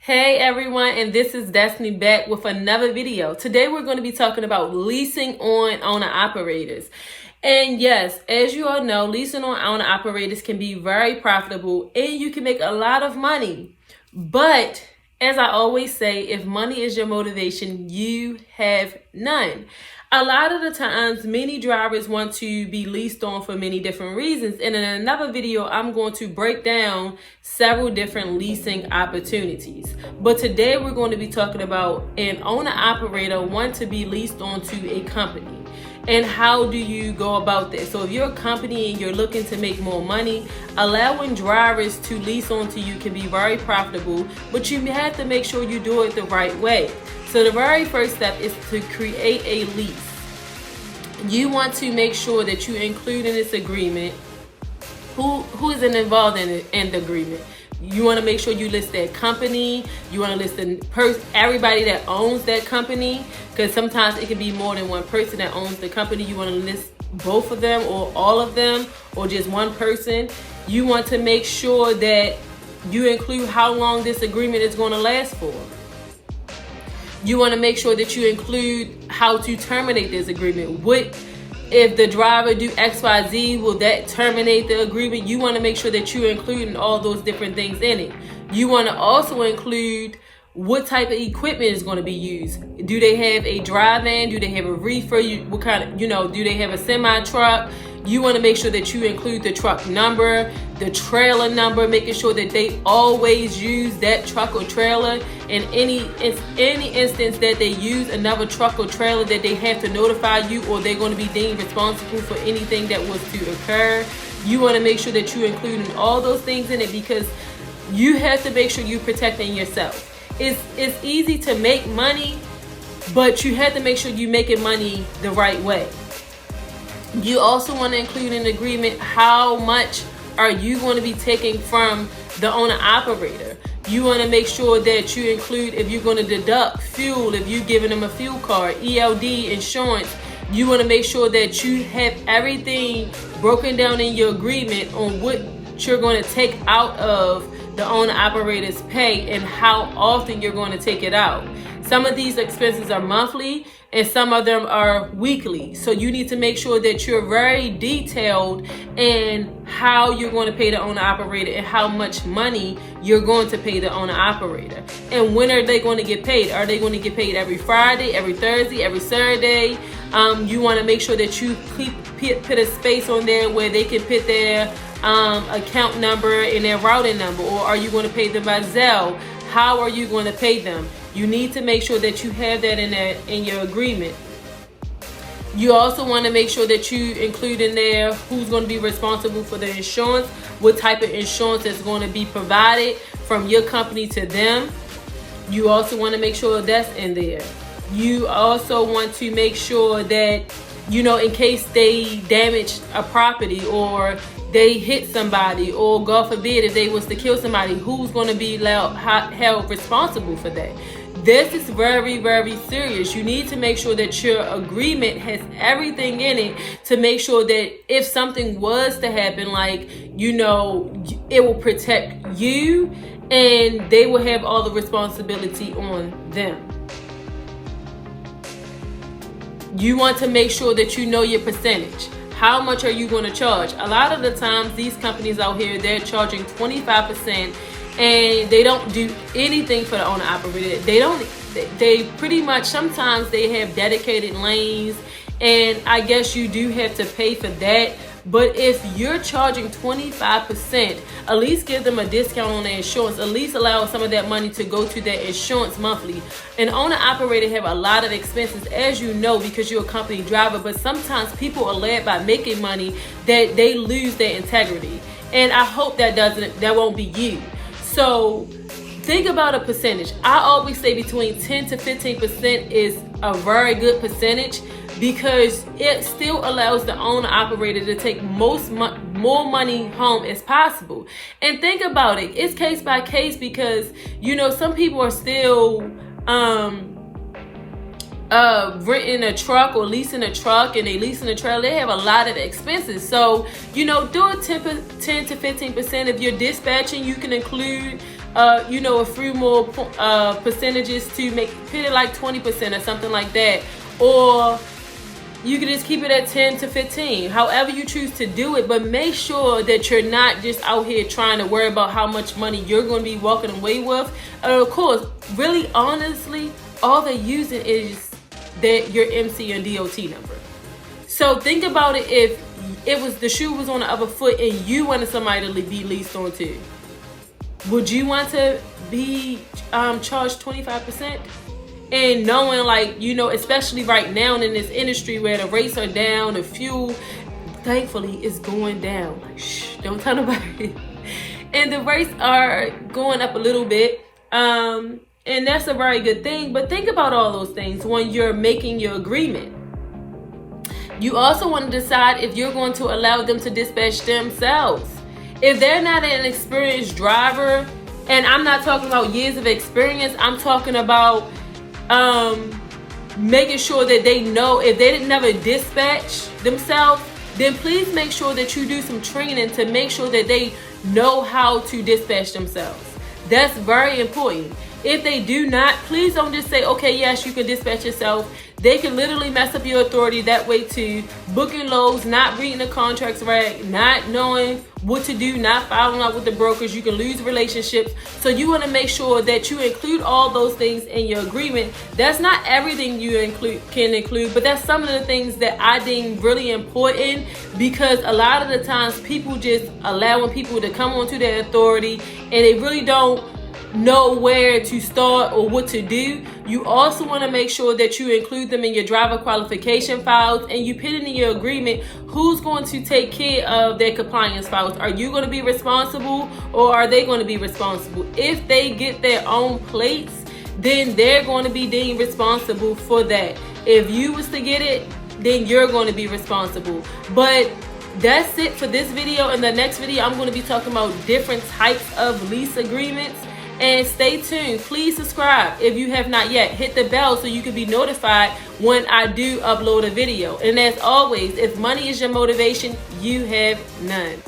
Hey everyone, and this is Destiny back with another video. Today we're going to be talking about leasing on owner-operators. And yes, as you all know, leasing on owner-operators can be very profitable and you can make a lot of money. But as I always say, if money is your motivation, you have none. A lot of the times, many drivers want to be leased on for many different reasons. And in another video, I'm going to break down several different leasing opportunities. But today we're going to be talking about an owner-operator want to be leased onto a company. And how do you go about that? So if you're a company and you're looking to make more money, allowing drivers to lease onto you can be very profitable, but you have to make sure you do it the right way. So the very first step is to create a lease. You want to make sure that you include in this agreement who is involved in the agreement. You want to make sure you list that company. You want to list everybody that owns that company, because sometimes it can be more than one person that owns the company. You want to list both of them or all of them or just one person. You want to make sure that you include how long this agreement is going to last for. You want to make sure that you include how to terminate this agreement. What if the driver do XYZ, will that terminate the agreement? You want to make sure that you're including all those different things in it. You want to also include what type of equipment is going to be used. Do they have a drive-in? Do they have a reefer? What kind of, do they have a semi-truck? You want to make sure that you include the truck number, the trailer number, making sure that they always use that truck or trailer. In any instance that they use another truck or trailer, that they have to notify you, or they're going to be deemed responsible for anything that was to occur. You want to make sure that you include all those things in it, because you have to make sure you're protecting yourself. It's easy to make money, but you have to make sure you're making money the right way. You also want to include in the agreement how much are you going to be taking from the owner-operator. You want to make sure that you include if you're going to deduct fuel, if you're giving them a fuel card, ELD, insurance. You want to make sure that you have everything broken down in your agreement on what you're going to take out of the owner-operator's pay and how often you're going to take it out. Some of these expenses are monthly and some of them are weekly. So you need to make sure that you're very detailed in how you're going to pay the owner-operator and how much money you're going to pay the owner-operator. And when are they going to get paid? Are they going to get paid every Friday, every Thursday, every Saturday? You want to make sure that you put a space on there where they can put their account number and their routing number. Or are you going to pay them by Zelle? How are you going to pay them? You need to make sure that you have that in your agreement. You also want to make sure that you include in there who's going to be responsible for the insurance, what type of insurance is going to be provided from your company to them. You also want to make sure that's in there. You also want to make sure that, in case they damage a property or they hit somebody, or God forbid if they was to kill somebody, who's going to be held responsible for that? This is very, very serious. You need to make sure that your agreement has everything in it to make sure that if something was to happen, it will protect you and they will have all the responsibility on them. You want to make sure that you know your percentage. How much are you going to charge? A lot of the times, these companies out here, they're charging 25%, and they don't do anything for the owner-operator. They pretty much, sometimes they have dedicated lanes, and I guess you do have to pay for that. But if you're charging 25%, at least give them a discount on their insurance. At least allow some of that money to go to their insurance monthly. An owner-operator have a lot of expenses, as you know, because you're a company driver. But sometimes people are led by making money that they lose their integrity. And I hope that won't be you. So think about a percentage. I always say between 10 to 15% is a very good percentage, because it still allows the owner-operator to take more money home as possible. And think about it, it's case by case, because some people are still renting a truck or leasing a truck, and they leasing a trailer. They have a lot of expenses. So do a 10 to 15%. If you're dispatching, you can include a few more percentages to put it like 20% or something like that, or you can just keep it at 10 to 15, however you choose to do it. But make sure that you're not just out here trying to worry about how much money you're going to be walking away with. And of course, really honestly, all they're using is your MC and DOT number. So think about it, if the shoe was on the other foot and you wanted somebody to be leased on to, would you want to be charged 25%? And knowing, like, especially right now in this industry where the rates are down, the fuel, thankfully, is going down. Like, shh, don't tell nobody. And the rates are going up a little bit. And that's a very good thing. But think about all those things when you're making your agreement. You also want to decide if you're going to allow them to dispatch themselves. If they're not an experienced driver, and I'm not talking about years of experience, I'm talking about making sure that they know if they didn't never dispatch themselves, then please make sure that you do some training to make sure that they know how to dispatch themselves. That's very important. If they do not, please don't just say, okay, yes, you can dispatch yourself. They can literally mess up your authority that way too. Booking loads, not reading the contracts right, not knowing what to do, not following up with the brokers. You can lose relationships. So you want to make sure that you include all those things in your agreement. That's not everything you can include, but that's some of the things that I deem really important, because a lot of the times people just allowing people to come onto their authority and they really don't know where to start or what to do. You also want to make sure that you include them in your driver qualification files, and you put it in your agreement who's going to take care of their compliance files. Are you going to be responsible, or are they going to be responsible? If they get their own plates, then they're going to be deemed responsible for that. If you was to get it, then you're going to be responsible. But that's it for this video. In the next video, I'm going to be talking about different types of lease agreements. And stay tuned. Please subscribe if you have not yet. Hit the bell so you can be notified when I do upload a video. And as always, if money is your motivation, you have none.